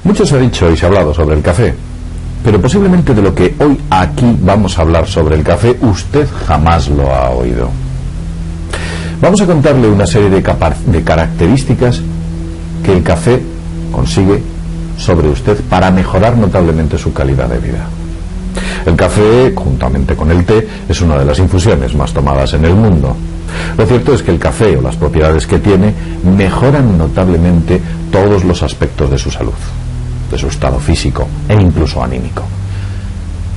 Mucho se ha dicho y se ha hablado sobre el café, pero posiblemente de lo que hoy aquí vamos a hablar sobre el café usted jamás lo ha oído. Vamos a contarle una serie de características que el café consigue sobre usted para mejorar notablemente su calidad de vida. El café, juntamente con el té, es una de las infusiones más tomadas en el mundo. Lo cierto es que el café o las propiedades que tiene mejoran notablemente todos los aspectos de su salud, de su estado físico e incluso anímico.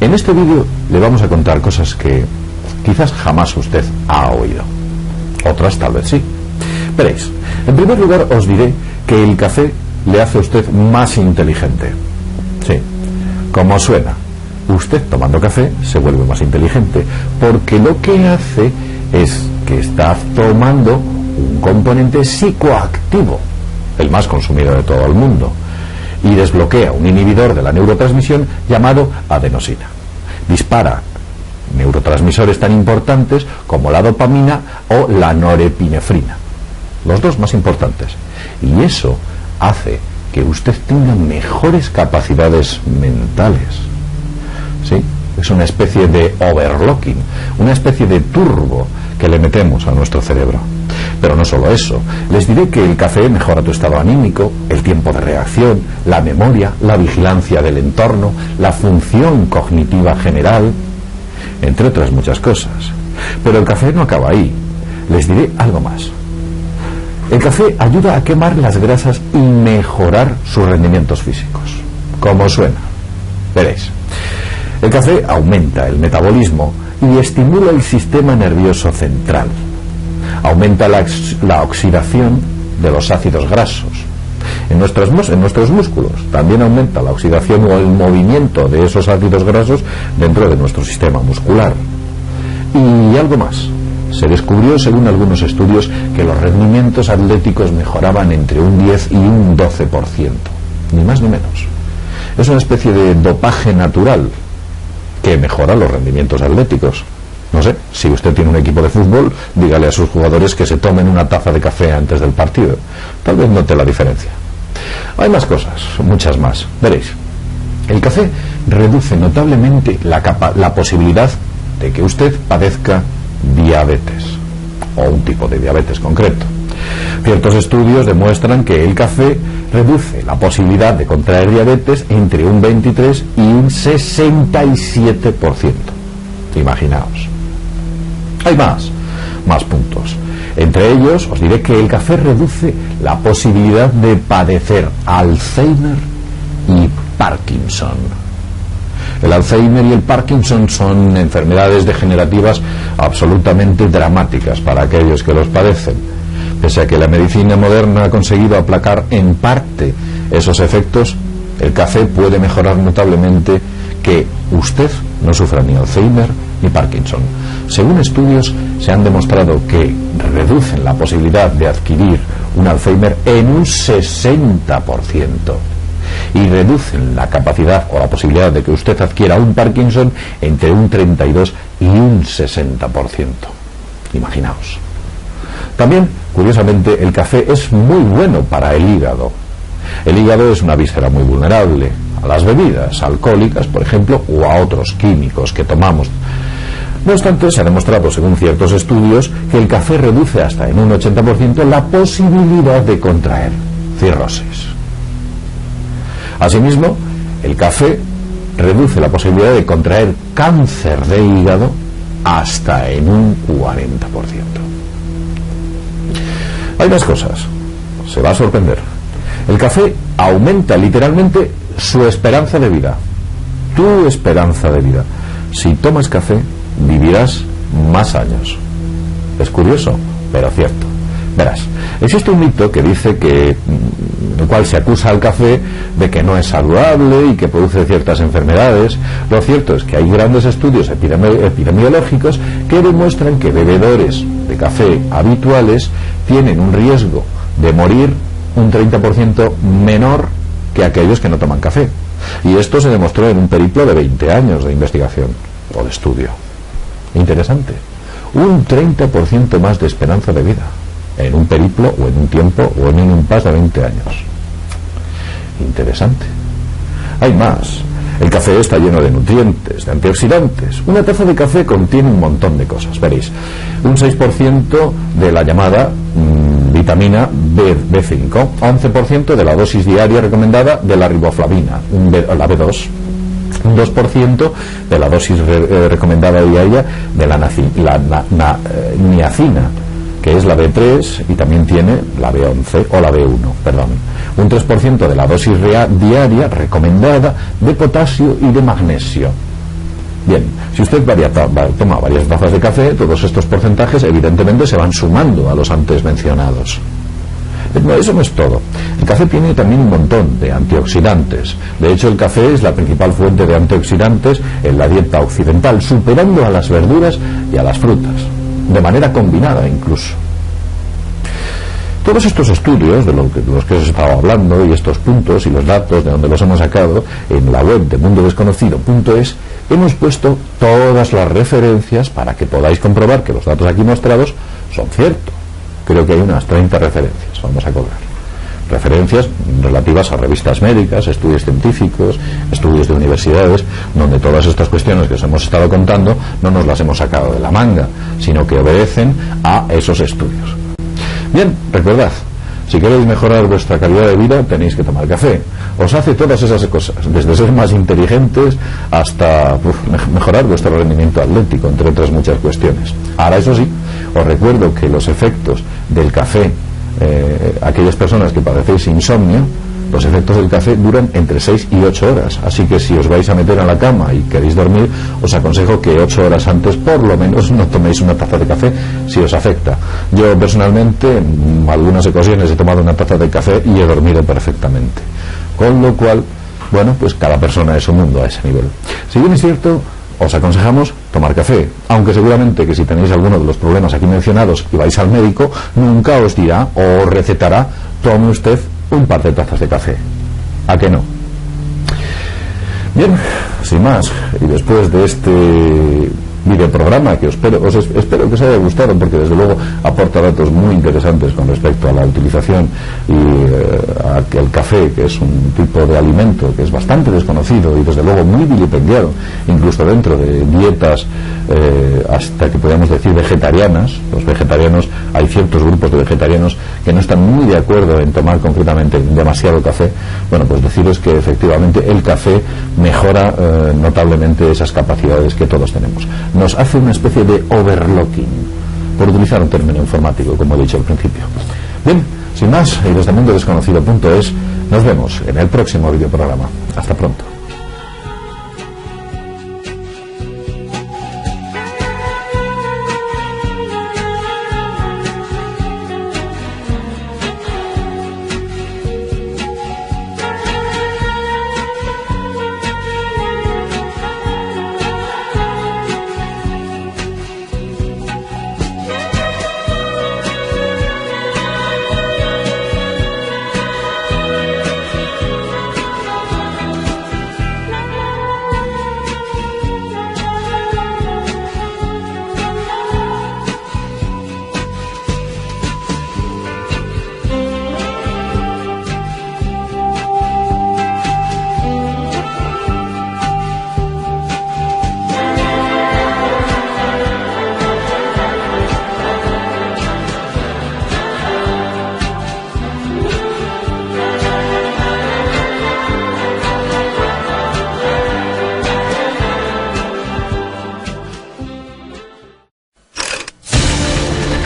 En este vídeo le vamos a contar cosas que quizás jamás usted ha oído. Otras tal vez sí. Veréis, en primer lugar os diré que el café le hace a usted más inteligente. Sí, como suena. Usted tomando café se vuelve más inteligente, porque lo que hace es que está tomando un componente psicoactivo, el más consumido de todo el mundo, y desbloquea un inhibidor de la neurotransmisión llamado adenosina. Dispara neurotransmisores tan importantes como la dopamina o la norepinefrina, los dos más importantes, y eso hace que usted tenga mejores capacidades mentales. ¿Sí? Es una especie de overclocking, una especie de turbo que le metemos a nuestro cerebro. Pero no solo eso, les diré que el café mejora tu estado anímico, el tiempo de reacción, la memoria, la vigilancia del entorno, la función cognitiva general, entre otras muchas cosas. Pero el café no acaba ahí. Les diré algo más. El café ayuda a quemar las grasas y mejorar sus rendimientos físicos. ¿Cómo suena? Veréis. El café aumenta el metabolismo y estimula el sistema nervioso central. Aumenta la oxidación de los ácidos grasos. En nuestros músculos también aumenta la oxidación o el movimiento de esos ácidos grasos dentro de nuestro sistema muscular. Y algo más. Se descubrió, según algunos estudios, que los rendimientos atléticos mejoraban entre un 10 y un 12%. Ni más ni menos. Es una especie de dopaje natural que mejora los rendimientos atléticos. No sé, si usted tiene un equipo de fútbol, dígale a sus jugadores que se tomen una taza de café antes del partido. Tal vez note la diferencia. Hay más cosas, muchas más. Veréis, el café reduce notablemente la posibilidad de que usted padezca diabetes, o un tipo de diabetes concreto. Ciertos estudios demuestran que el café reduce la posibilidad de contraer diabetes entre un 23 y un 67%. Imaginaos. Hay más puntos. Entre ellos os diré que el café reduce la posibilidad de padecer Alzheimer y Parkinson. El Alzheimer y el Parkinson son enfermedades degenerativas absolutamente dramáticas para aquellos que los padecen. Pese a que la medicina moderna ha conseguido aplacar en parte esos efectos, el café puede mejorar notablemente que usted no sufra ni Alzheimer ni Parkinson. Según estudios, se han demostrado que reducen la posibilidad de adquirir un Alzheimer en un 60% y reducen la capacidad o la posibilidad de que usted adquiera un Parkinson entre un 32 y un 60%. Imaginaos. También, curiosamente, el café es muy bueno para el hígado. El hígado es una víscera muy vulnerable a las bebidas alcohólicas, por ejemplo, o a otros químicos que tomamos. No obstante, se ha demostrado, según ciertos estudios, que el café reduce hasta en un 80% la posibilidad de contraer cirrosis. Asimismo, el café reduce la posibilidad de contraer cáncer de hígado hasta en un 40%. Hay más cosas. Se va a sorprender. El café aumenta literalmente su esperanza de vida. Tu esperanza de vida. Si tomas café, vivirás más años. Es curioso, pero cierto. Verás, existe un mito que dice que, en el cual se acusa al café de que no es saludable y que produce ciertas enfermedades. Lo cierto es que hay grandes estudios epidemiológicos que demuestran que bebedores de café habituales tienen un riesgo de morir un 30% menor que aquellos que no toman café. Y esto se demostró en un periplo de 20 años de investigación o de estudio. Interesante. Un 30% más de esperanza de vida en un periplo o en un tiempo o en un impasse de 20 años. Interesante. Hay más. El café está lleno de nutrientes, de antioxidantes. Una taza de café contiene un montón de cosas, veréis. Un 6% de la llamada vitamina B5, 11% de la dosis diaria recomendada de la riboflavina, la B2, un 2% de la dosis recomendada diaria de la niacina, que es la B3, y también tiene la B11 o la B1, perdón. Un 3% de la dosis diaria recomendada de potasio y de magnesio. Bien, si usted toma varias tazas de café, todos estos porcentajes evidentemente se van sumando a los antes mencionados. No, eso no es todo. El café tiene también un montón de antioxidantes. De hecho, el café es la principal fuente de antioxidantes en la dieta occidental, superando a las verduras y a las frutas, de manera combinada incluso. Todos estos estudios de los que os he estado hablando, y estos puntos y los datos de donde los hemos sacado en la web de mundodesconocido.es, hemos puesto todas las referencias para que podáis comprobar que los datos aquí mostrados son ciertos. Creo que hay unas 30 referencias, vamos a colgar. Referencias relativas a revistas médicas, estudios científicos, estudios de universidades, donde todas estas cuestiones que os hemos estado contando no nos las hemos sacado de la manga, sino que obedecen a esos estudios. Bien, recordad, si queréis mejorar vuestra calidad de vida, tenéis que tomar café. Os hace todas esas cosas, desde ser más inteligentes hasta mejorar vuestro rendimiento atlético, entre otras muchas cuestiones. Ahora, eso sí, os recuerdo que los efectos del café, aquellas personas que padecéis insomnio, los efectos del café duran entre 6 y 8 horas, así que si os vais a meter en la cama y queréis dormir, os aconsejo que 8 horas antes por lo menos no toméis una taza de café si os afecta. Yo personalmente en algunas ocasiones he tomado una taza de café y he dormido perfectamente, con lo cual, bueno, pues cada persona es un mundo a ese nivel. Si bien es cierto, os aconsejamos tomar café, aunque seguramente que si tenéis alguno de los problemas aquí mencionados y vais al médico, nunca os dirá o recetará tome usted un par de tazas de café. ¿A qué no? Bien, sin más, y después de este videoprograma que espero que os haya gustado, porque desde luego aporta datos muy interesantes con respecto a la utilización y a que el café, que es un tipo de alimento que es bastante desconocido y desde luego muy vilipendiado, incluso dentro de dietas hasta que podamos decir vegetarianas. Los vegetarianos, hay ciertos grupos de vegetarianos que no están muy de acuerdo en tomar concretamente demasiado café. Bueno, pues deciros que efectivamente el café mejora notablemente esas capacidades que todos tenemos. Nos hace una especie de overlocking, por utilizar un término informático, como he dicho al principio. Bien, sin más, y desde mundodesconocido.es, nos vemos en el próximo videoprograma. Hasta pronto.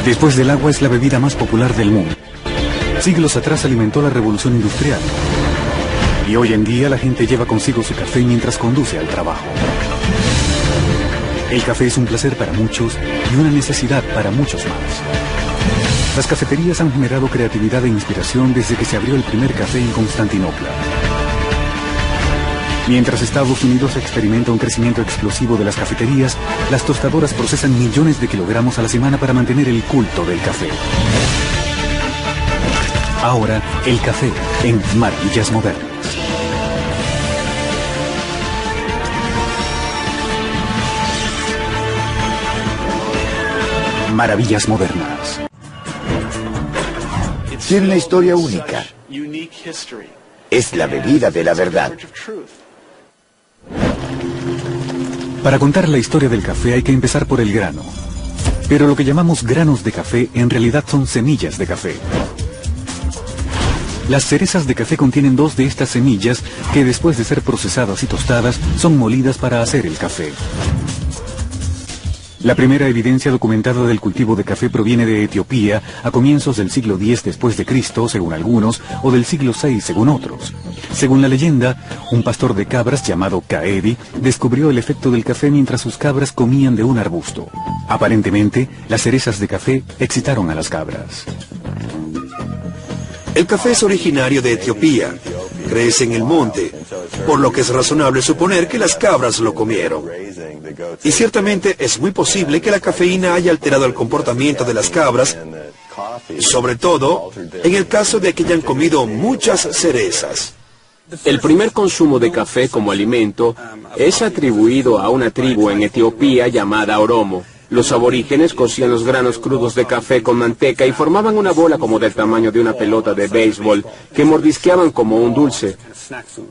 Después del agua es la bebida más popular del mundo. Siglos atrás alimentó la revolución industrial. Y hoy en día la gente lleva consigo su café mientras conduce al trabajo. El café es un placer para muchos y una necesidad para muchos más. Las cafeterías han generado creatividad e inspiración desde que se abrió el primer café en Constantinopla. Mientras Estados Unidos experimenta un crecimiento explosivo de las cafeterías, las tostadoras procesan millones de kilogramos a la semana para mantener el culto del café. Ahora, el café en Maravillas Modernas. Maravillas Modernas. Tiene una historia única. Es la bebida de la verdad. Para contar la historia del café hay que empezar por el grano. Pero lo que llamamos granos de café en realidad son semillas de café. Las cerezas de café contienen 2 de estas semillas que después de ser procesadas y tostadas son molidas para hacer el café. La primera evidencia documentada del cultivo de café proviene de Etiopía a comienzos del siglo X después de Cristo, según algunos, o del siglo VI, según otros. Según la leyenda, un pastor de cabras llamado Kaedi descubrió el efecto del café mientras sus cabras comían de un arbusto. Aparentemente, las cerezas de café excitaron a las cabras. El café es originario de Etiopía, crece en el monte, por lo que es razonable suponer que las cabras lo comieron. Y ciertamente es muy posible que la cafeína haya alterado el comportamiento de las cabras, sobre todo en el caso de que hayan comido muchas cerezas. El primer consumo de café como alimento es atribuido a una tribu en Etiopía llamada Oromo. Los aborígenes cocían los granos crudos de café con manteca y formaban una bola como del tamaño de una pelota de béisbol que mordisqueaban como un dulce.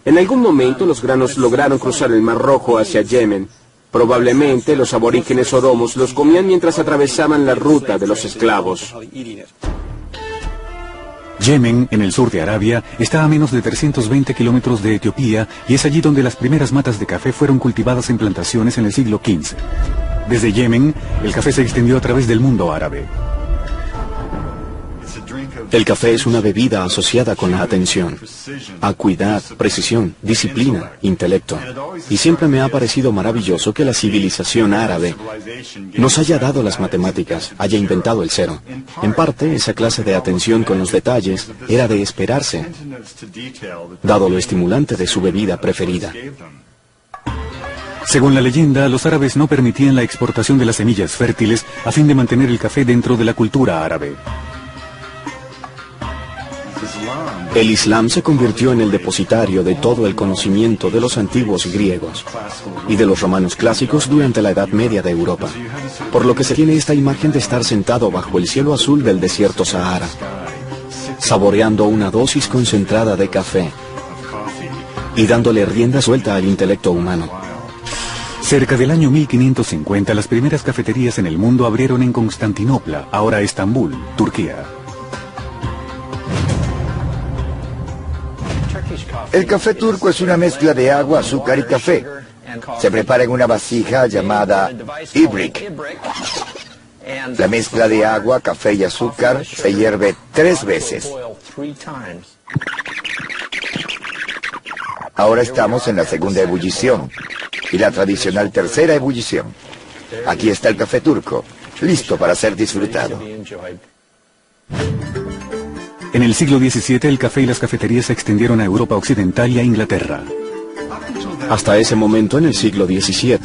En algún momento los granos lograron cruzar el Mar Rojo hacia Yemen. Probablemente los aborígenes oromos los comían mientras atravesaban la ruta de los esclavos. Yemen, en el sur de Arabia, está a menos de 320 kilómetros de Etiopía y es allí donde las primeras matas de café fueron cultivadas en plantaciones en el siglo XV. Desde Yemen, el café se extendió a través del mundo árabe. El café es una bebida asociada con la atención, acuidad, precisión, disciplina, intelecto. Y siempre me ha parecido maravilloso que la civilización árabe nos haya dado las matemáticas, haya inventado el cero. En parte, esa clase de atención con los detalles era de esperarse, dado lo estimulante de su bebida preferida. Según la leyenda, los árabes no permitían la exportación de las semillas fértiles a fin de mantener el café dentro de la cultura árabe. El Islam se convirtió en el depositario de todo el conocimiento de los antiguos griegos y de los romanos clásicos durante la Edad Media de Europa, por lo que se tiene esta imagen de estar sentado bajo el cielo azul del desierto Sahara, saboreando una dosis concentrada de café y dándole rienda suelta al intelecto humano. Cerca del año 1550, las primeras cafeterías en el mundo abrieron en Constantinopla, ahora Estambul, Turquía. El café turco es una mezcla de agua, azúcar y café. Se prepara en una vasija llamada ibrik. La mezcla de agua, café y azúcar se hierve 3 veces. Ahora estamos en la segunda ebullición y la tradicional tercera ebullición. Aquí está el café turco, listo para ser disfrutado. En el siglo XVII, el café y las cafeterías se extendieron a Europa Occidental y a Inglaterra. Hasta ese momento, en el siglo XVII,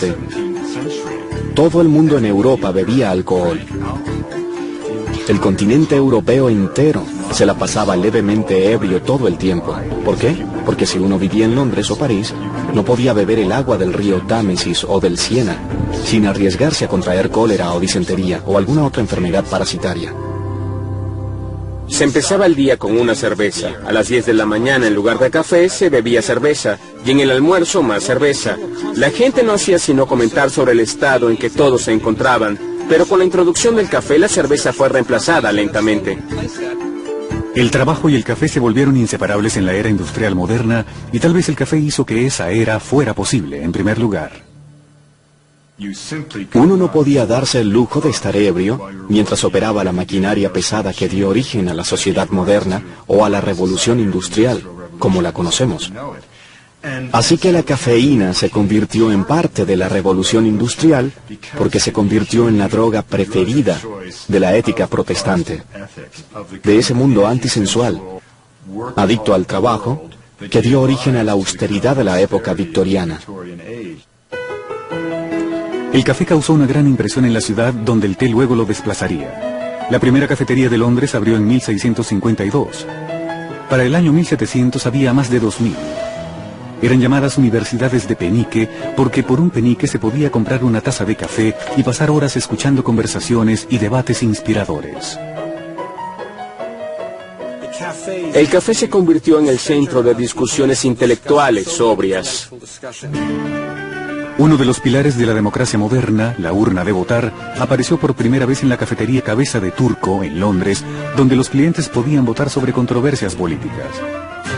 todo el mundo en Europa bebía alcohol. El continente europeo entero se la pasaba levemente ebrio todo el tiempo. ¿Por qué? Porque si uno vivía en Londres o París, no podía beber el agua del río Támesis o del Siena, sin arriesgarse a contraer cólera o disentería o alguna otra enfermedad parasitaria. Se empezaba el día con una cerveza. A las 10 de la mañana, en lugar de café, se bebía cerveza. Y en el almuerzo, más cerveza. La gente no hacía sino comentar sobre el estado en que todos se encontraban. Pero con la introducción del café, la cerveza fue reemplazada lentamente. El trabajo y el café se volvieron inseparables en la era industrial moderna, y tal vez el café hizo que esa era fuera posible, en primer lugar. Uno no podía darse el lujo de estar ebrio mientras operaba la maquinaria pesada que dio origen a la sociedad moderna o a la revolución industrial, como la conocemos. Así que la cafeína se convirtió en parte de la revolución industrial porque se convirtió en la droga preferida de la ética protestante, de ese mundo antisensual, adicto al trabajo, que dio origen a la austeridad de la época victoriana. El café causó una gran impresión en la ciudad, donde el té luego lo desplazaría. La primera cafetería de Londres abrió en 1652. Para el año 1700 había más de 2000. Eran llamadas universidades de penique porque por un penique se podía comprar una taza de café y pasar horas escuchando conversaciones y debates inspiradores. El café se convirtió en el centro de discusiones intelectuales sobrias. Uno de los pilares de la democracia moderna, la urna de votar, apareció por primera vez en la cafetería Cabeza de Turco, en Londres, donde los clientes podían votar sobre controversias políticas.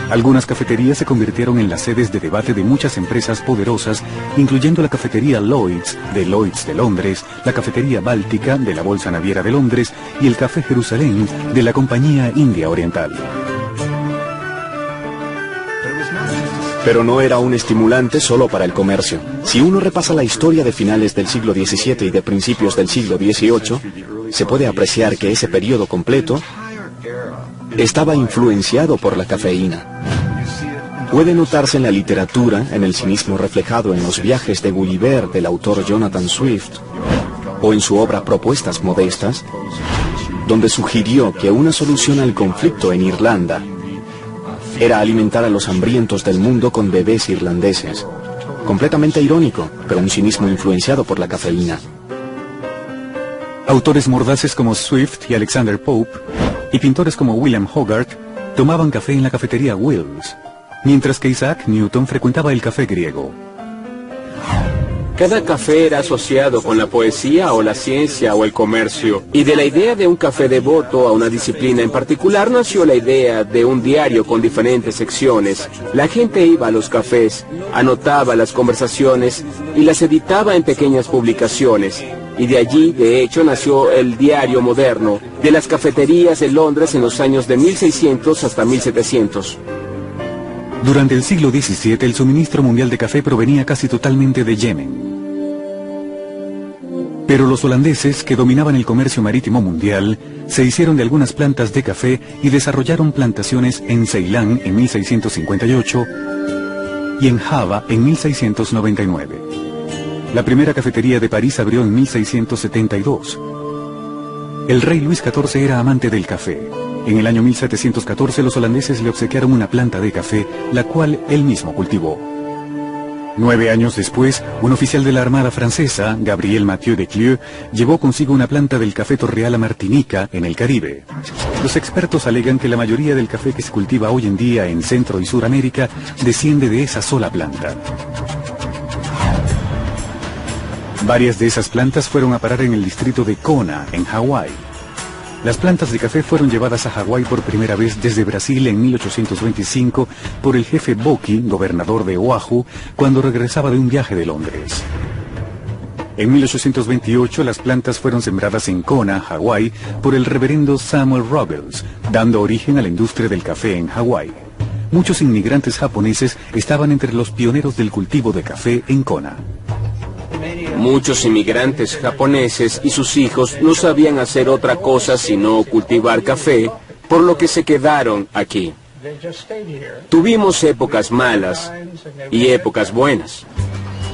Algunas cafeterías se convirtieron en las sedes de debate de muchas empresas poderosas, incluyendo la cafetería Lloyds de Londres, la cafetería Báltica de la Bolsa Naviera de Londres y el Café Jerusalén de la Compañía India Oriental. Pero no era un estimulante solo para el comercio. Si uno repasa la historia de finales del siglo XVII y de principios del siglo XVIII, se puede apreciar que ese periodo completo estaba influenciado por la cafeína. Puede notarse en la literatura, en el cinismo reflejado en los viajes de Gulliver del autor Jonathan Swift, o en su obra Propuestas Modestas, donde sugirió que una solución al conflicto en Irlanda era alimentar a los hambrientos del mundo con bebés irlandeses. Completamente irónico, pero un cinismo influenciado por la cafeína. Autores mordaces como Swift y Alexander Pope, y pintores como William Hogarth, tomaban café en la cafetería Will's, mientras que Isaac Newton frecuentaba el café griego. Cada café era asociado con la poesía o la ciencia o el comercio, y de la idea de un café devoto a una disciplina en particular nació la idea de un diario con diferentes secciones. La gente iba a los cafés, anotaba las conversaciones y las editaba en pequeñas publicaciones, y de allí, de hecho, nació el diario moderno de las cafeterías de Londres en los años de 1600 hasta 1700. Durante el siglo XVII, el suministro mundial de café provenía casi totalmente de Yemen. Pero los holandeses, que dominaban el comercio marítimo mundial, se hicieron de algunas plantas de café y desarrollaron plantaciones en Ceilán en 1658 y en Java en 1699. La primera cafetería de París abrió en 1672. El rey Luis XIV era amante del café. En el año 1714 los holandeses le obsequiaron una planta de café, la cual él mismo cultivó. 9 años después, un oficial de la Armada francesa, Gabriel Mathieu de Clieu, llevó consigo una planta del café Torreal a Martinica, en el Caribe. Los expertos alegan que la mayoría del café que se cultiva hoy en día en Centro y Suramérica desciende de esa sola planta. Varias de esas plantas fueron a parar en el distrito de Kona, en Hawái. Las plantas de café fueron llevadas a Hawái por primera vez desde Brasil en 1825 por el jefe Boki, gobernador de Oahu, cuando regresaba de un viaje de Londres. En 1828 las plantas fueron sembradas en Kona, Hawái, por el reverendo Samuel Ruggles, dando origen a la industria del café en Hawái. Muchos inmigrantes japoneses estaban entre los pioneros del cultivo de café en Kona. Muchos inmigrantes japoneses y sus hijos no sabían hacer otra cosa sino cultivar café, por lo que se quedaron aquí. Tuvimos épocas malas y épocas buenas.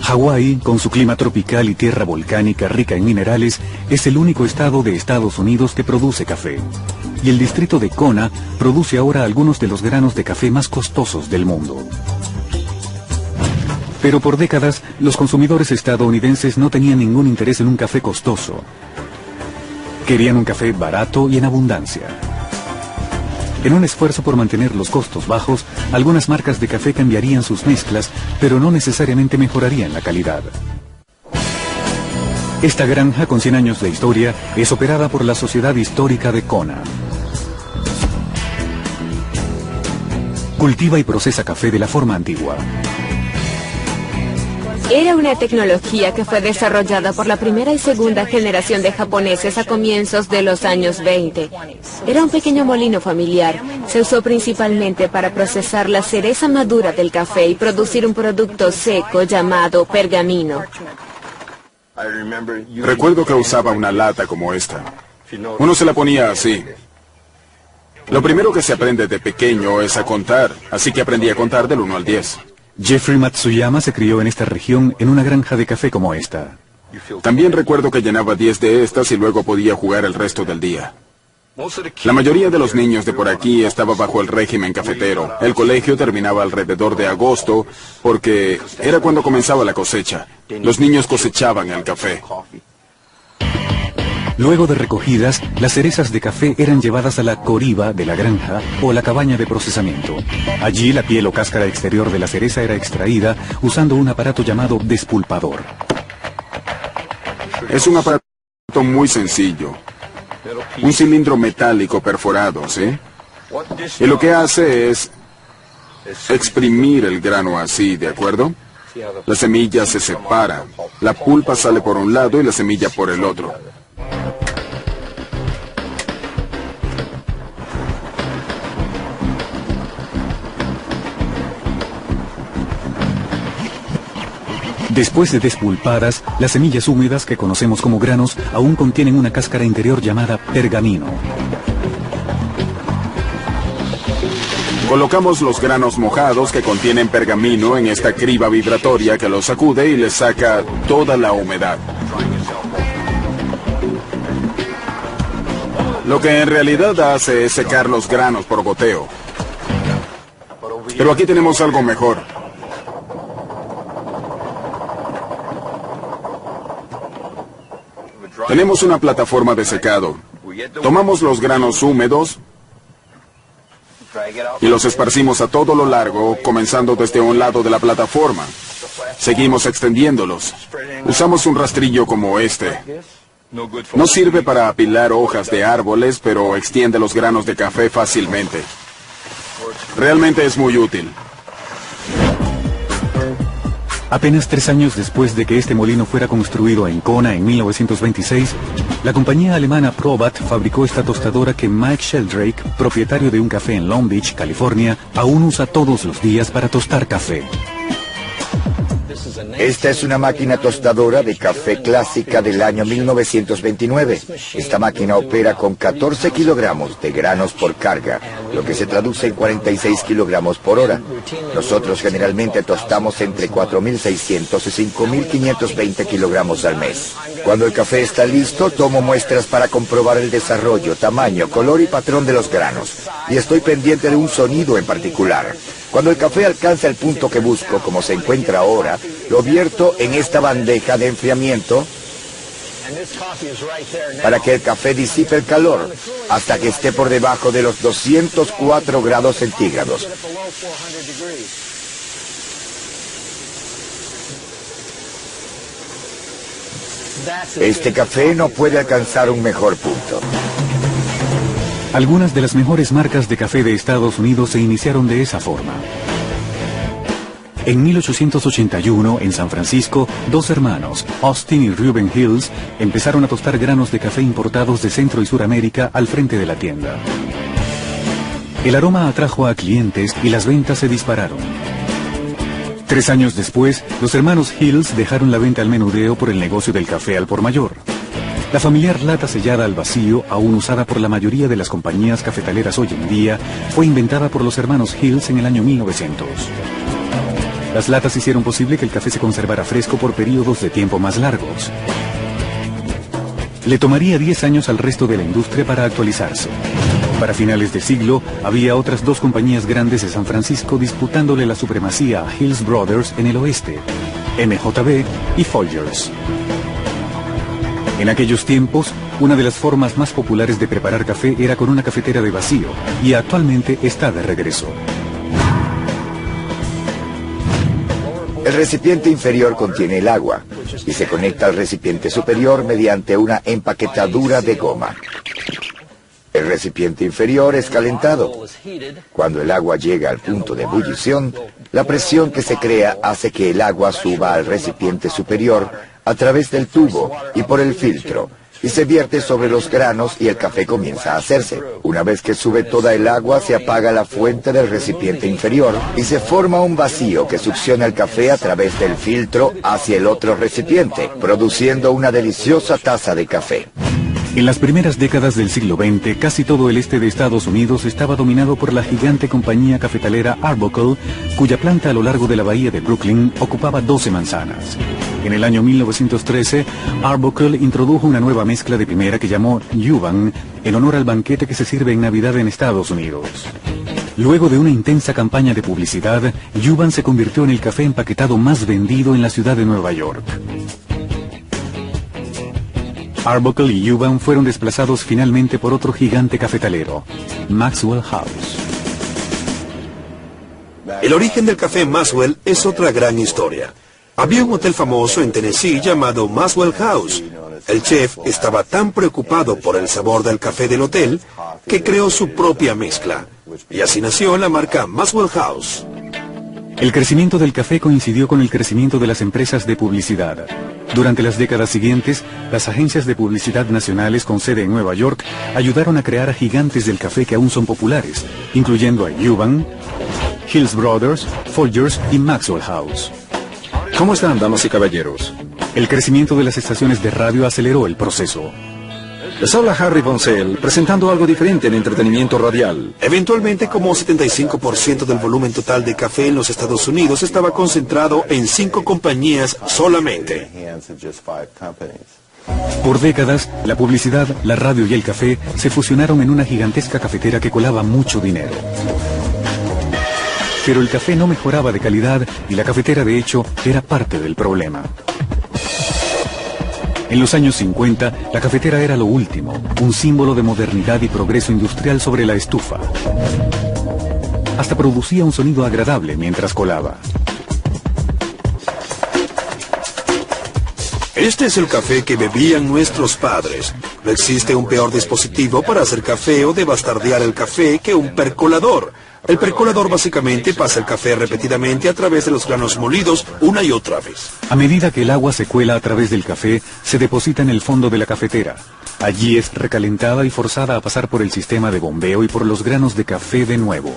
Hawái, con su clima tropical y tierra volcánica rica en minerales, es el único estado de Estados Unidos que produce café. Y el distrito de Kona produce ahora algunos de los granos de café más costosos del mundo. Pero por décadas, los consumidores estadounidenses no tenían ningún interés en un café costoso. Querían un café barato y en abundancia. En un esfuerzo por mantener los costos bajos, algunas marcas de café cambiarían sus mezclas, pero no necesariamente mejorarían la calidad. Esta granja, con 100 años de historia, es operada por la Sociedad Histórica de Kona. Cultiva y procesa café de la forma antigua. Era una tecnología que fue desarrollada por la primera y segunda generación de japoneses a comienzos de los años 20. Era un pequeño molino familiar. Se usó principalmente para procesar la cereza madura del café y producir un producto seco llamado pergamino. Recuerdo que usaba una lata como esta. Uno se la ponía así. Lo primero que se aprende de pequeño es a contar, así que aprendí a contar del 1 al 10. Jeffrey Matsuyama se crió en esta región en una granja de café como esta. También recuerdo que llenaba 10 de estas y luego podía jugar el resto del día. La mayoría de los niños de por aquí estaba bajo el régimen cafetero. El colegio terminaba alrededor de agosto porque era cuando comenzaba la cosecha. Los niños cosechaban el café. Luego de recogidas, las cerezas de café eran llevadas a la coriba de la granja o la cabaña de procesamiento. Allí la piel o cáscara exterior de la cereza era extraída usando un aparato llamado despulpador. Es un aparato muy sencillo. Un cilindro metálico perforado, ¿sí? Y lo que hace es exprimir el grano así, ¿de acuerdo? La semilla se separa. La pulpa sale por un lado y la semilla por el otro. Después de despulpadas, las semillas húmedas que conocemos como granos aún contienen una cáscara interior llamada pergamino. Colocamos los granos mojados que contienen pergamino en esta criba vibratoria que los sacude y les saca toda la humedad. Lo que en realidad hace es secar los granos por goteo. Pero aquí tenemos algo mejor. Tenemos una plataforma de secado. Tomamos los granos húmedos y los esparcimos a todo lo largo, comenzando desde un lado de la plataforma. Seguimos extendiéndolos. Usamos un rastrillo como este. No sirve para apilar hojas de árboles, pero extiende los granos de café fácilmente. Realmente es muy útil. Apenas 3 años después de que este molino fuera construido en Kona en 1926, la compañía alemana Probat fabricó esta tostadora que Mike Sheldrake, propietario de un café en Long Beach, California, aún usa todos los días para tostar café. Esta es una máquina tostadora de café clásica del año 1929. Esta máquina opera con 14 kilogramos de granos por carga, lo que se traduce en 46 kilogramos por hora. Nosotros generalmente tostamos entre 4.600 y 5.520 kilogramos al mes. Cuando el café está listo, tomo muestras para comprobar el desarrollo, tamaño, color y patrón de los granos. Y estoy pendiente de un sonido en particular. Cuando el café alcanza el punto que busco, como se encuentra ahora, lo vierto en esta bandeja de enfriamiento para que el café disipe el calor hasta que esté por debajo de los 204 grados centígrados. Este café no puede alcanzar un mejor punto. Algunas de las mejores marcas de café de Estados Unidos se iniciaron de esa forma. En 1881, en San Francisco, 2 hermanos, Austin y Reuben Hills, empezaron a tostar granos de café importados de Centro y Suramérica al frente de la tienda. El aroma atrajo a clientes y las ventas se dispararon. 3 años después, los hermanos Hills dejaron la venta al menudeo por el negocio del café al por mayor. La familiar lata sellada al vacío, aún usada por la mayoría de las compañías cafetaleras hoy en día, fue inventada por los hermanos Hills en el año 1900. Las latas hicieron posible que el café se conservara fresco por periodos de tiempo más largos. Le tomaría 10 años al resto de la industria para actualizarse. Para finales de siglo, había otras 2 compañías grandes de San Francisco disputándole la supremacía a Hills Brothers en el oeste, MJB y Folgers. En aquellos tiempos, una de las formas más populares de preparar café era con una cafetera de vacío, y actualmente está de regreso. El recipiente inferior contiene el agua y se conecta al recipiente superior mediante una empaquetadura de goma. El recipiente inferior es calentado. Cuando el agua llega al punto de ebullición, la presión que se crea hace que el agua suba al recipiente superior a través del tubo y por el filtro, y se vierte sobre los granos y el café comienza a hacerse. Una vez que sube toda el agua, se apaga la fuente del recipiente inferior y se forma un vacío que succiona el café a través del filtro hacia el otro recipiente, produciendo una deliciosa taza de café. En las primeras décadas del siglo XX, casi todo el este de Estados Unidos estaba dominado por la gigante compañía cafetalera Arbuckle, cuya planta a lo largo de la bahía de Brooklyn ocupaba 12 manzanas. En el año 1913, Arbuckle introdujo una nueva mezcla de primera que llamó Yuban, en honor al banquete que se sirve en Navidad en Estados Unidos. Luego de una intensa campaña de publicidad, Yuban se convirtió en el café empaquetado más vendido en la ciudad de Nueva York. Arbuckle y Ewbank fueron desplazados finalmente por otro gigante cafetalero, Maxwell House. El origen del café Maxwell es otra gran historia. Había un hotel famoso en Tennessee llamado Maxwell House. El chef estaba tan preocupado por el sabor del café del hotel que creó su propia mezcla. Y así nació la marca Maxwell House. El crecimiento del café coincidió con el crecimiento de las empresas de publicidad. Durante las décadas siguientes, las agencias de publicidad nacionales con sede en Nueva York ayudaron a crear a gigantes del café que aún son populares, incluyendo a Ewbank, Hills Brothers, Folgers y Maxwell House. ¿Cómo están, damas y caballeros? El crecimiento de las estaciones de radio aceleró el proceso. Les habla Harry Bonsell, presentando algo diferente en entretenimiento radial. Eventualmente, como 75% del volumen total de café en los Estados Unidos estaba concentrado en 5 compañías solamente. Por décadas, la publicidad, la radio y el café se fusionaron en una gigantesca cafetera que colaba mucho dinero. Pero el café no mejoraba de calidad y la cafetera, de hecho, era parte del problema. En los años 50, la cafetera era lo último, un símbolo de modernidad y progreso industrial sobre la estufa. Hasta producía un sonido agradable mientras colaba. Este es el café que bebían nuestros padres. No existe un peor dispositivo para hacer café o de bastardear el café que un percolador. El percolador básicamente pasa el café repetidamente a través de los granos molidos una y otra vez. A medida que el agua se cuela a través del café, se deposita en el fondo de la cafetera. Allí es recalentada y forzada a pasar por el sistema de bombeo y por los granos de café de nuevo.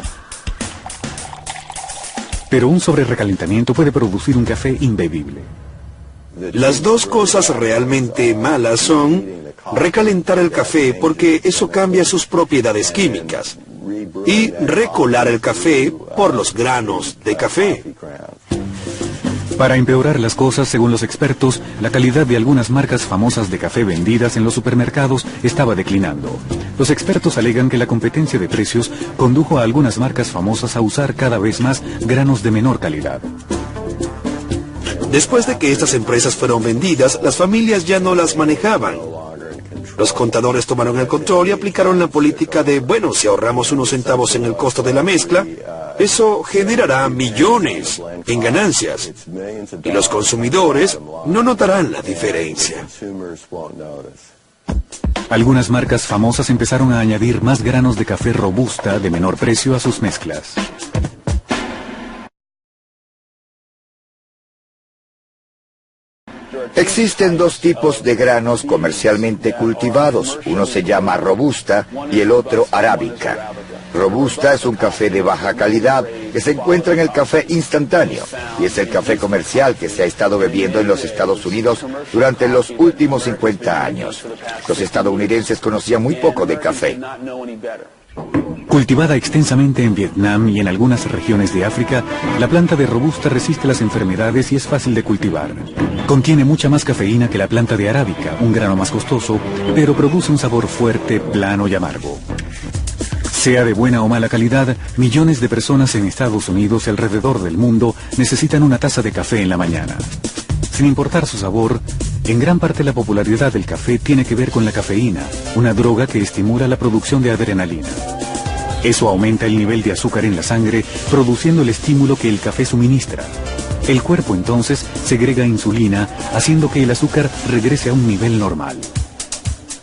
Pero un sobrerecalentamiento puede producir un café imbebible. Las dos cosas realmente malas son recalentar el café porque eso cambia sus propiedades químicas y recolar el café por los granos de café. Para empeorar las cosas, según los expertos, la calidad de algunas marcas famosas de café vendidas en los supermercados estaba declinando. Los expertos alegan que la competencia de precios condujo a algunas marcas famosas a usar cada vez más granos de menor calidad. Después de que estas empresas fueron vendidas, las familias ya no las manejaban. Los contadores tomaron el control y aplicaron la política de, bueno, si ahorramos unos centavos en el costo de la mezcla, eso generará millones en ganancias. Y los consumidores no notarán la diferencia. Algunas marcas famosas empezaron a añadir más granos de café robusta de menor precio a sus mezclas. Existen dos tipos de granos comercialmente cultivados. Uno se llama robusta y el otro arábica. Robusta es un café de baja calidad que se encuentra en el café instantáneo y es el café comercial que se ha estado bebiendo en los Estados Unidos durante los últimos 50 años. Los estadounidenses conocían muy poco de café. Cultivada extensamente en Vietnam y en algunas regiones de África, la planta de robusta resiste las enfermedades y es fácil de cultivar. Contiene mucha más cafeína que la planta de arábica, un grano más costoso, pero produce un sabor fuerte, plano y amargo. Sea de buena o mala calidad, millones de personas en Estados Unidos y alrededor del mundo necesitan una taza de café en la mañana. Sin importar su sabor, en gran parte la popularidad del café tiene que ver con la cafeína, una droga que estimula la producción de adrenalina. Eso aumenta el nivel de azúcar en la sangre, produciendo el estímulo que el café suministra. El cuerpo entonces segrega insulina, haciendo que el azúcar regrese a un nivel normal.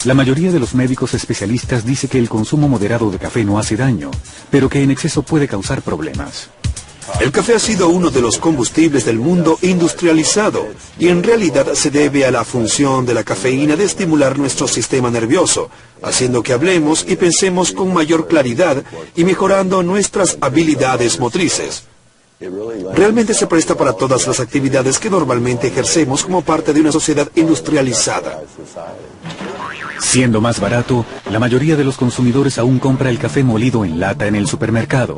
La mayoría de los médicos especialistas dice que el consumo moderado de café no hace daño, pero que en exceso puede causar problemas. El café ha sido uno de los combustibles del mundo industrializado y en realidad se debe a la función de la cafeína de estimular nuestro sistema nervioso, haciendo que hablemos y pensemos con mayor claridad y mejorando nuestras habilidades motrices. Realmente se presta para todas las actividades que normalmente ejercemos como parte de una sociedad industrializada. Siendo más barato, la mayoría de los consumidores aún compra el café molido en lata en el supermercado.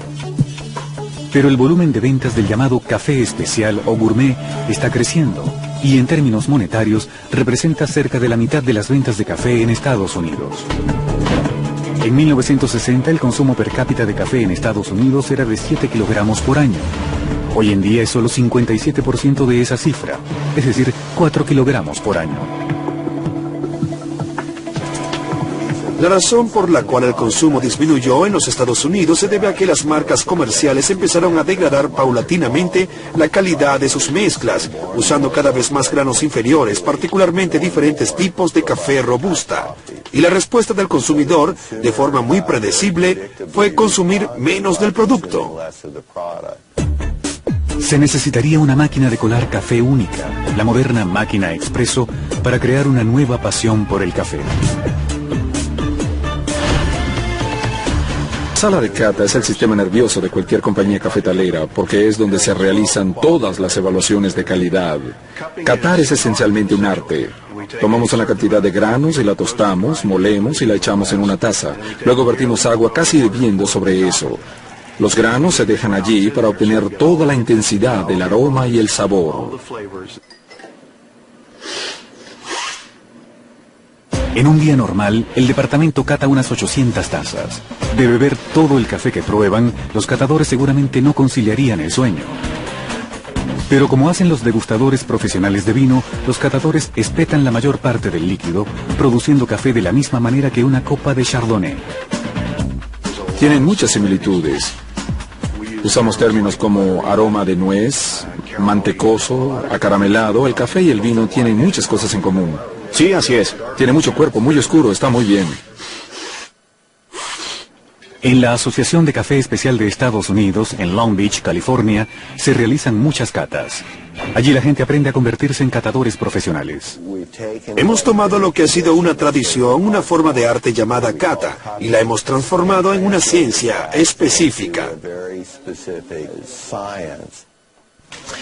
Pero el volumen de ventas del llamado café especial o gourmet está creciendo y en términos monetarios representa cerca de la mitad de las ventas de café en Estados Unidos. En 1960 el consumo per cápita de café en Estados Unidos era de 7 kilogramos por año. Hoy en día es solo 57% de esa cifra, es decir, 4 kilogramos por año. La razón por la cual el consumo disminuyó en los Estados Unidos se debe a que las marcas comerciales empezaron a degradar paulatinamente la calidad de sus mezclas, usando cada vez más granos inferiores, particularmente diferentes tipos de café robusta. Y la respuesta del consumidor, de forma muy predecible, fue consumir menos del producto. Se necesitaría una máquina de colar café única, la moderna máquina expreso, para crear una nueva pasión por el café. La sala de cata es el sistema nervioso de cualquier compañía cafetalera porque es donde se realizan todas las evaluaciones de calidad. Catar es esencialmente un arte. Tomamos una cantidad de granos y la tostamos, molemos y la echamos en una taza. Luego vertimos agua casi hirviendo sobre eso. Los granos se dejan allí para obtener toda la intensidad del aroma y el sabor. En un día normal, el departamento cata unas 800 tazas. De beber todo el café que prueban, los catadores seguramente no conciliarían el sueño. Pero como hacen los degustadores profesionales de vino, los catadores espetan la mayor parte del líquido, produciendo café de la misma manera que una copa de Chardonnay. Tienen muchas similitudes. Usamos términos como aroma de nuez, mantecoso, acaramelado. El café y el vino tienen muchas cosas en común. Sí, así es. Tiene mucho cuerpo, muy oscuro, está muy bien. En la Asociación de Café Especial de Estados Unidos, en Long Beach, California, se realizan muchas catas. Allí la gente aprende a convertirse en catadores profesionales. Hemos tomado lo que ha sido una tradición, una forma de arte llamada cata, y la hemos transformado en una ciencia específica.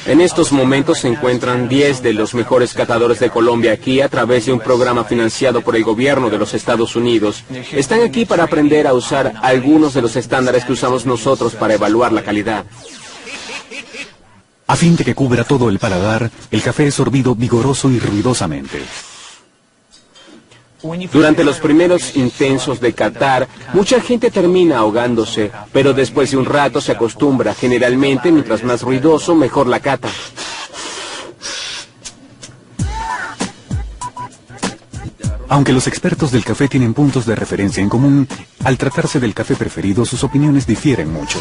En estos momentos se encuentran 10 de los mejores catadores de Colombia aquí a través de un programa financiado por el gobierno de los Estados Unidos. Están aquí para aprender a usar algunos de los estándares que usamos nosotros para evaluar la calidad. A fin de que cubra todo el paladar, el café es sorbido vigoroso y ruidosamente. Durante los primeros intensos de catar, mucha gente termina ahogándose, pero después de un rato se acostumbra. Generalmente, mientras más ruidoso, mejor la cata. Aunque los expertos del café tienen puntos de referencia en común, al tratarse del café preferido, sus opiniones difieren mucho.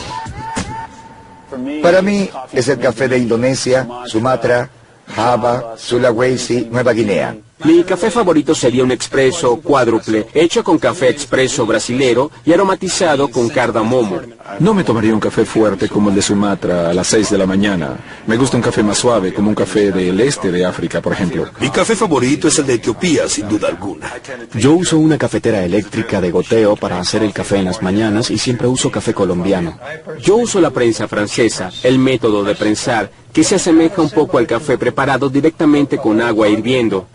Para mí es el café de Indonesia, Sumatra, Java, Sulawesi, Nueva Guinea. Mi café favorito sería un expreso cuádruple, hecho con café expreso brasilero y aromatizado con cardamomo. No me tomaría un café fuerte como el de Sumatra a las 6 de la mañana. Me gusta un café más suave, como un café del este de África, por ejemplo. Mi café favorito es el de Etiopía, sin duda alguna. Yo uso una cafetera eléctrica de goteo para hacer el café en las mañanas y siempre uso café colombiano. Yo uso la prensa francesa, el método de prensar, que se asemeja un poco al café preparado directamente con agua hirviendo.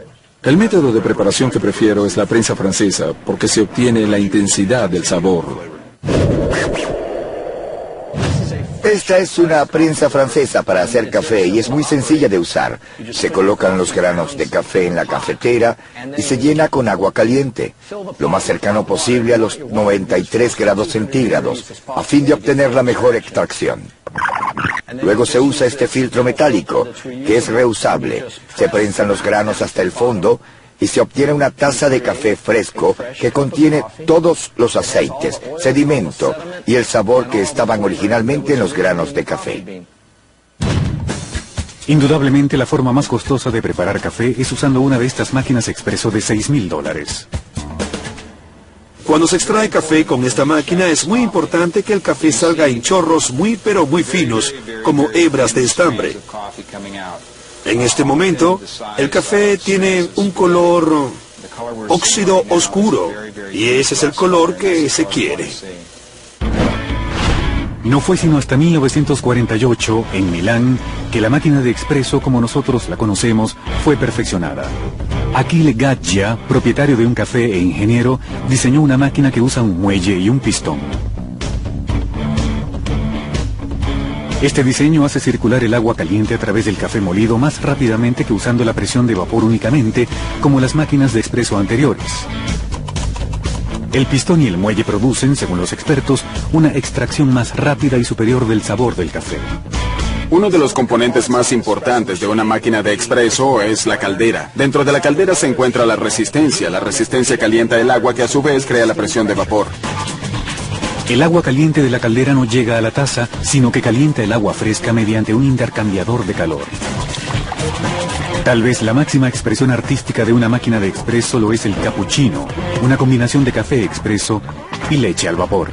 El método de preparación que prefiero es la prensa francesa, porque se obtiene la intensidad del sabor. Esta es una prensa francesa para hacer café y es muy sencilla de usar. Se colocan los granos de café en la cafetera y se llena con agua caliente, lo más cercano posible a los 93 grados centígrados, a fin de obtener la mejor extracción. Luego se usa este filtro metálico, que es reusable. Se prensan los granos hasta el fondo y se obtiene una taza de café fresco que contiene todos los aceites, sedimento y el sabor que estaban originalmente en los granos de café. Indudablemente la forma más costosa de preparar café es usando una de estas máquinas expreso de $6,000. Cuando se extrae café con esta máquina es muy importante que el café salga en chorros muy pero muy finos, como hebras de estambre. En este momento, el café tiene un color óxido oscuro, y ese es el color que se quiere. No fue sino hasta 1948, en Milán, que la máquina de expreso, como nosotros la conocemos, fue perfeccionada. Achille Gaggia, propietario de un café e ingeniero, diseñó una máquina que usa un muelle y un pistón. Este diseño hace circular el agua caliente a través del café molido más rápidamente que usando la presión de vapor únicamente, como las máquinas de expreso anteriores. El pistón y el muelle producen, según los expertos, una extracción más rápida y superior del sabor del café. Uno de los componentes más importantes de una máquina de expreso es la caldera. Dentro de la caldera se encuentra la resistencia. La resistencia calienta el agua que a su vez crea la presión de vapor. El agua caliente de la caldera no llega a la taza, sino que calienta el agua fresca mediante un intercambiador de calor. Tal vez la máxima expresión artística de una máquina de expreso lo es el cappuccino, una combinación de café expreso y leche al vapor.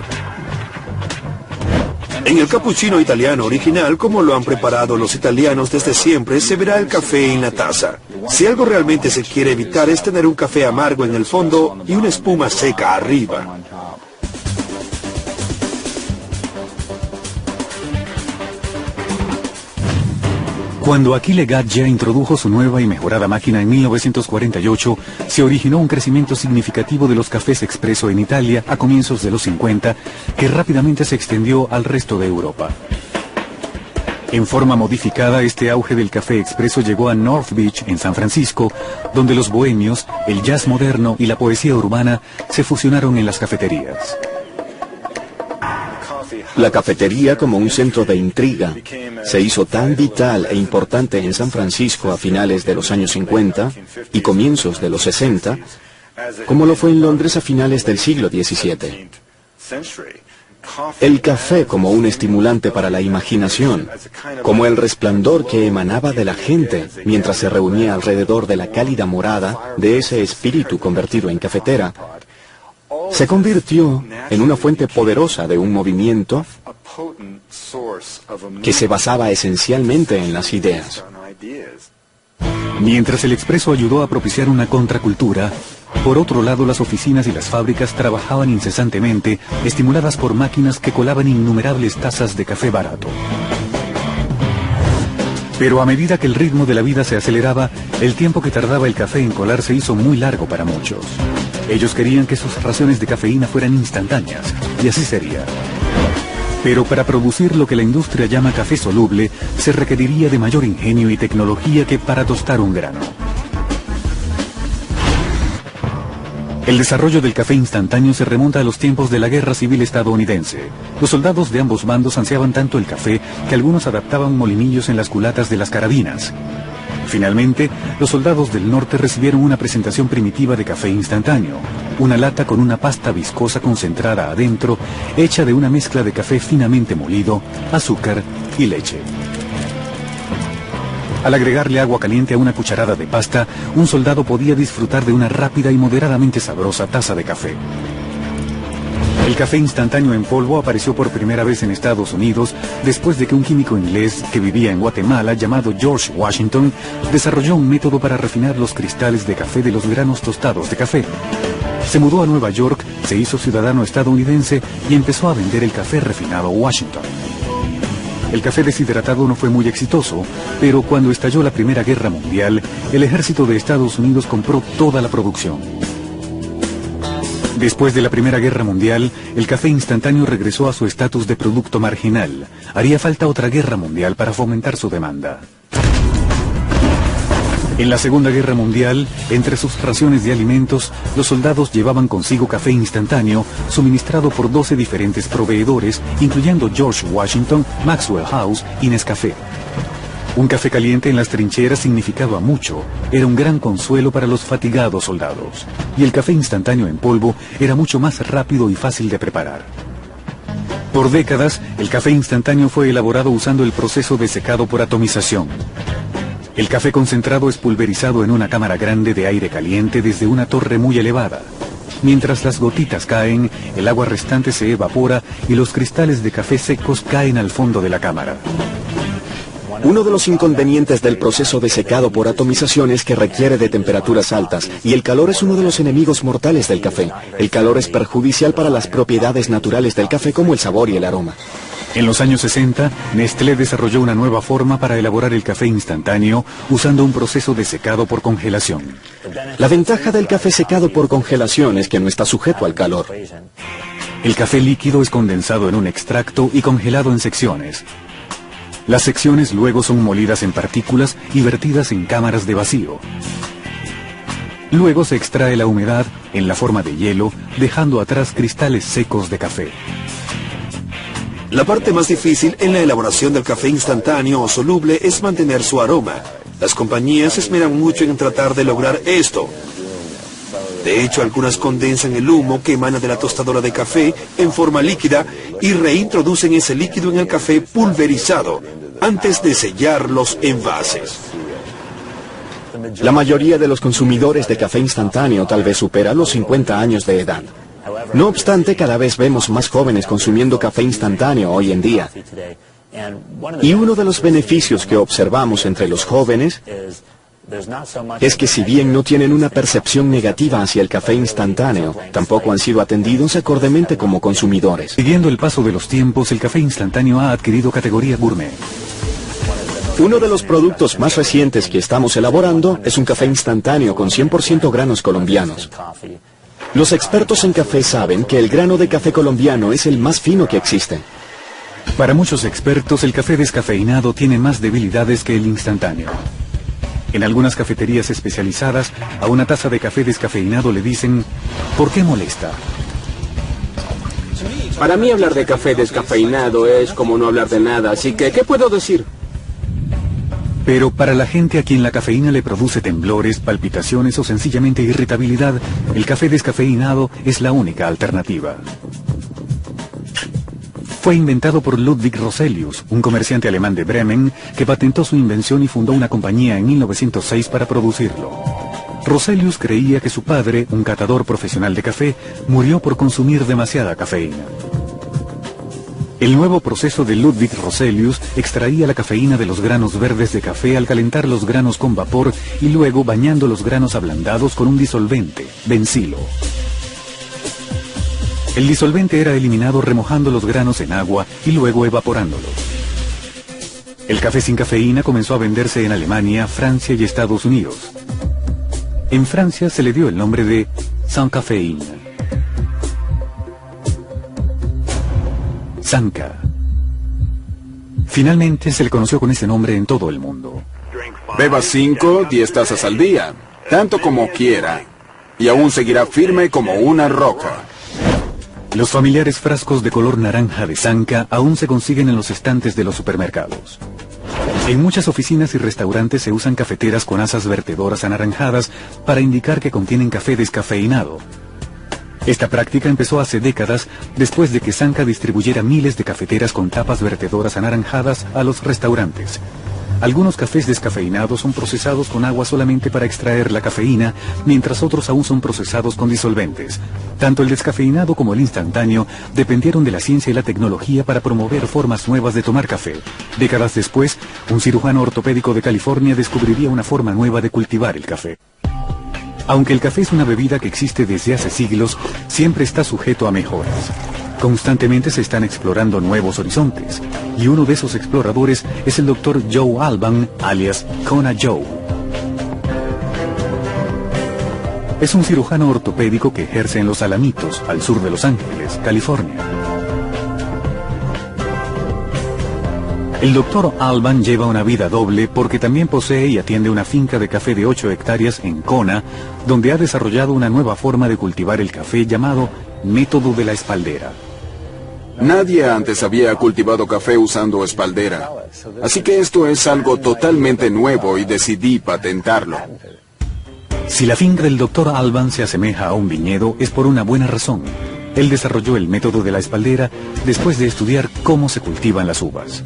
En el cappuccino italiano original, como lo han preparado los italianos desde siempre, se verá el café en la taza. Si algo realmente se quiere evitar es tener un café amargo en el fondo y una espuma seca arriba. Cuando Achille Gaggia introdujo su nueva y mejorada máquina en 1948, se originó un crecimiento significativo de los cafés expreso en Italia a comienzos de los 50, que rápidamente se extendió al resto de Europa. En forma modificada, este auge del café expreso llegó a North Beach, en San Francisco, donde los bohemios, el jazz moderno y la poesía urbana se fusionaron en las cafeterías. La cafetería, como un centro de intriga, se hizo tan vital e importante en San Francisco a finales de los años 50 y comienzos de los 60, como lo fue en Londres a finales del siglo XVII. El café como un estimulante para la imaginación, como el resplandor que emanaba de la gente mientras se reunía alrededor de la cálida morada de ese espíritu convertido en cafetera, se convirtió en una fuente poderosa de un movimiento que se basaba esencialmente en las ideas. Mientras el expreso ayudó a propiciar una contracultura, por otro lado las oficinas y las fábricas trabajaban incesantemente, estimuladas por máquinas que colaban innumerables tazas de café barato. Pero a medida que el ritmo de la vida se aceleraba, el tiempo que tardaba el café en colar se hizo muy largo para muchos. Ellos querían que sus raciones de cafeína fueran instantáneas, y así sería. Pero para producir lo que la industria llama café soluble, se requeriría de mayor ingenio y tecnología que para tostar un grano. El desarrollo del café instantáneo se remonta a los tiempos de la Guerra Civil estadounidense. Los soldados de ambos bandos ansiaban tanto el café que algunos adaptaban molinillos en las culatas de las carabinas. Finalmente, los soldados del norte recibieron una presentación primitiva de café instantáneo, una lata con una pasta viscosa concentrada adentro, hecha de una mezcla de café finamente molido, azúcar y leche. Al agregarle agua caliente a una cucharada de pasta, un soldado podía disfrutar de una rápida y moderadamente sabrosa taza de café. El café instantáneo en polvo apareció por primera vez en Estados Unidos después de que un químico inglés que vivía en Guatemala llamado George Washington desarrolló un método para refinar los cristales de café de los granos tostados de café. Se mudó a Nueva York, se hizo ciudadano estadounidense y empezó a vender el café refinado Washington. El café deshidratado no fue muy exitoso, pero cuando estalló la Primera Guerra Mundial, el ejército de Estados Unidos compró toda la producción. Después de la Primera Guerra Mundial, el café instantáneo regresó a su estatus de producto marginal. Haría falta otra guerra mundial para fomentar su demanda. En la Segunda Guerra Mundial, entre sus raciones de alimentos, los soldados llevaban consigo café instantáneo, suministrado por 12 diferentes proveedores, incluyendo George Washington, Maxwell House y Nescafé. Un café caliente en las trincheras significaba mucho, era un gran consuelo para los fatigados soldados. Y el café instantáneo en polvo era mucho más rápido y fácil de preparar. Por décadas, el café instantáneo fue elaborado usando el proceso de secado por atomización. El café concentrado es pulverizado en una cámara grande de aire caliente desde una torre muy elevada. Mientras las gotitas caen, el agua restante se evapora y los cristales de café secos caen al fondo de la cámara. Uno de los inconvenientes del proceso de secado por atomización es que requiere de temperaturas altas, y el calor es uno de los enemigos mortales del café. El calor es perjudicial para las propiedades naturales del café como el sabor y el aroma. En los años 60, Nestlé desarrolló una nueva forma para elaborar el café instantáneo usando un proceso de secado por congelación. La ventaja del café secado por congelación es que no está sujeto al calor. El café líquido es condensado en un extracto y congelado en secciones. Las secciones luego son molidas en partículas y vertidas en cámaras de vacío. Luego se extrae la humedad en la forma de hielo, dejando atrás cristales secos de café. La parte más difícil en la elaboración del café instantáneo o soluble es mantener su aroma. Las compañías se esmeran mucho en tratar de lograr esto. De hecho, algunas condensan el humo que emana de la tostadora de café en forma líquida y reintroducen ese líquido en el café pulverizado antes de sellar los envases. La mayoría de los consumidores de café instantáneo tal vez supera los 50 años de edad. No obstante, cada vez vemos más jóvenes consumiendo café instantáneo hoy en día. Y uno de los beneficios que observamos entre los jóvenes es que si bien no tienen una percepción negativa hacia el café instantáneo, tampoco han sido atendidos acordemente como consumidores. Siguiendo el paso de los tiempos, el café instantáneo ha adquirido categoría gourmet. Uno de los productos más recientes que estamos elaborando es un café instantáneo con 100% granos colombianos. Los expertos en café saben que el grano de café colombiano es el más fino que existe. Para muchos expertos, el café descafeinado tiene más debilidades que el instantáneo. En algunas cafeterías especializadas, a una taza de café descafeinado le dicen, ¿por qué molesta? Para mí hablar de café descafeinado es como no hablar de nada, así que, ¿qué puedo decir? Pero para la gente a quien la cafeína le produce temblores, palpitaciones o sencillamente irritabilidad, el café descafeinado es la única alternativa. Fue inventado por Ludwig Roselius, un comerciante alemán de Bremen, que patentó su invención y fundó una compañía en 1906 para producirlo. Roselius creía que su padre, un catador profesional de café, murió por consumir demasiada cafeína. El nuevo proceso de Ludwig Roselius extraía la cafeína de los granos verdes de café al calentar los granos con vapor y luego bañando los granos ablandados con un disolvente, bencilo. El disolvente era eliminado remojando los granos en agua y luego evaporándolos. El café sin cafeína comenzó a venderse en Alemania, Francia y Estados Unidos. En Francia se le dio el nombre de sans caféine. Sanka. Finalmente se le conoció con ese nombre en todo el mundo. Beba 5, 10 tazas al día, tanto como quiera, y aún seguirá firme como una roca. Los familiares frascos de color naranja de Sanka aún se consiguen en los estantes de los supermercados. En muchas oficinas y restaurantes se usan cafeteras con asas vertedoras anaranjadas para indicar que contienen café descafeinado. Esta práctica empezó hace décadas después de que Sanka distribuyera miles de cafeteras con tapas vertedoras anaranjadas a los restaurantes. Algunos cafés descafeinados son procesados con agua solamente para extraer la cafeína, mientras otros aún son procesados con disolventes. Tanto el descafeinado como el instantáneo dependieron de la ciencia y la tecnología para promover formas nuevas de tomar café. Décadas después, un cirujano ortopédico de California descubriría una forma nueva de cultivar el café. Aunque el café es una bebida que existe desde hace siglos, siempre está sujeto a mejoras. Constantemente se están explorando nuevos horizontes, y uno de esos exploradores es el Dr. Joe Alban, alias Kona Joe. Es un cirujano ortopédico que ejerce en Los Alamitos, al sur de Los Ángeles, California. El Dr. Alban lleva una vida doble porque también posee y atiende una finca de café de 8 hectáreas en Kona, donde ha desarrollado una nueva forma de cultivar el café llamado método de la espaldera. Nadie antes había cultivado café usando espaldera, así que esto es algo totalmente nuevo y decidí patentarlo. Si la finca del Dr. Alban se asemeja a un viñedo, es por una buena razón. Él desarrolló el método de la espaldera después de estudiar cómo se cultivan las uvas.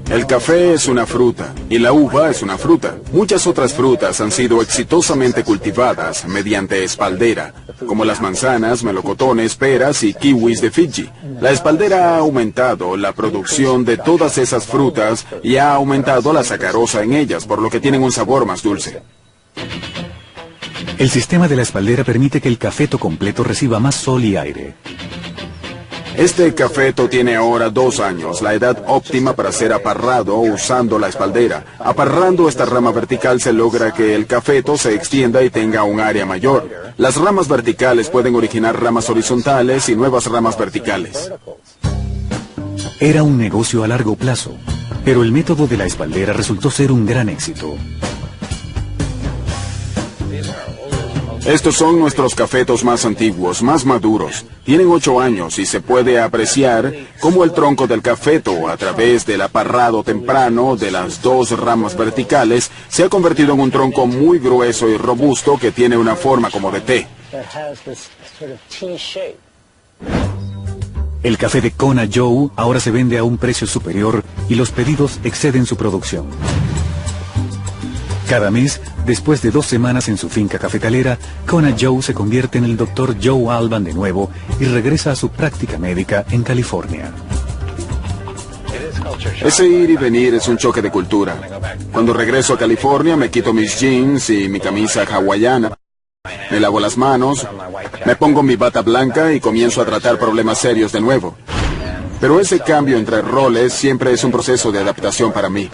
El café es una fruta, y la uva es una fruta. Muchas otras frutas han sido exitosamente cultivadas mediante espaldera, como las manzanas, melocotones, peras y kiwis de Fiji. La espaldera ha aumentado la producción de todas esas frutas y ha aumentado la sacarosa en ellas, por lo que tienen un sabor más dulce. El sistema de la espaldera permite que el cafeto completo reciba más sol y aire. Este cafeto tiene ahora 2 años, la edad óptima para ser aparrado usando la espaldera. Aparrando esta rama vertical se logra que el cafeto se extienda y tenga un área mayor. Las ramas verticales pueden originar ramas horizontales y nuevas ramas verticales. Era un negocio a largo plazo, pero el método de la espaldera resultó ser un gran éxito. Estos son nuestros cafetos más antiguos, más maduros. Tienen 8 años y se puede apreciar cómo el tronco del cafeto, a través del aparrado temprano de las 2 ramas verticales, se ha convertido en un tronco muy grueso y robusto que tiene una forma como de T. El café de Kona Joe ahora se vende a un precio superior y los pedidos exceden su producción. Cada mes, después de 2 semanas en su finca cafetalera, Kona Joe se convierte en el Dr. Joe Alban de nuevo y regresa a su práctica médica en California. Ese ir y venir es un choque de cultura. Cuando regreso a California me quito mis jeans y mi camisa hawaiana. Me lavo las manos, me pongo mi bata blanca y comienzo a tratar problemas serios de nuevo. Pero ese cambio entre roles siempre es un proceso de adaptación para mí.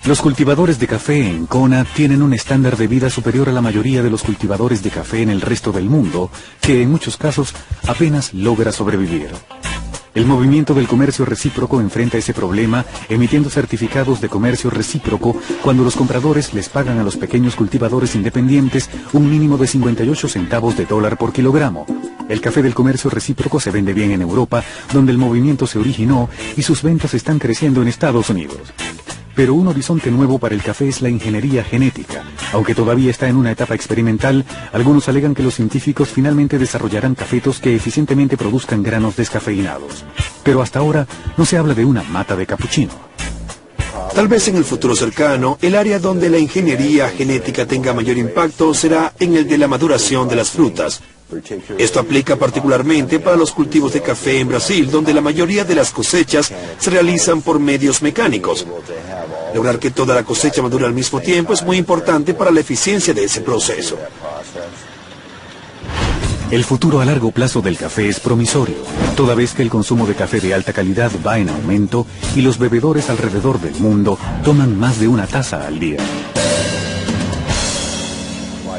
Los cultivadores de café en Kona tienen un estándar de vida superior a la mayoría de los cultivadores de café en el resto del mundo, que en muchos casos apenas logra sobrevivir. El movimiento del comercio recíproco enfrenta ese problema emitiendo certificados de comercio recíproco cuando los compradores les pagan a los pequeños cultivadores independientes un mínimo de 58 centavos de dólar por kilogramo. El café del comercio recíproco se vende bien en Europa, donde el movimiento se originó y sus ventas están creciendo en Estados Unidos. Pero un horizonte nuevo para el café es la ingeniería genética. Aunque todavía está en una etapa experimental, algunos alegan que los científicos finalmente desarrollarán cafetos que eficientemente produzcan granos descafeinados. Pero hasta ahora no se habla de una mata de capuchino. Tal vez en el futuro cercano, el área donde la ingeniería genética tenga mayor impacto será en el de la maduración de las frutas. Esto aplica particularmente para los cultivos de café en Brasil, donde la mayoría de las cosechas se realizan por medios mecánicos. Lograr que toda la cosecha madure al mismo tiempo es muy importante para la eficiencia de ese proceso. El futuro a largo plazo del café es promisorio, toda vez que el consumo de café de alta calidad va en aumento y los bebedores alrededor del mundo toman más de una taza al día.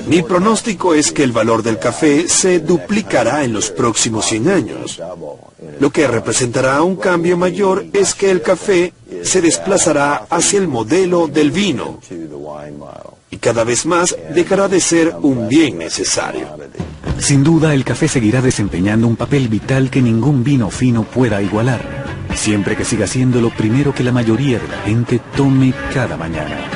Mi pronóstico es que el valor del café se duplicará en los próximos 100 años. Lo que representará un cambio mayor es que el café se desplazará hacia el modelo del vino y cada vez más dejará de ser un bien necesario. Sin duda, el café seguirá desempeñando un papel vital que ningún vino fino pueda igualar, siempre que siga siendo lo primero que la mayoría de la gente tome cada mañana.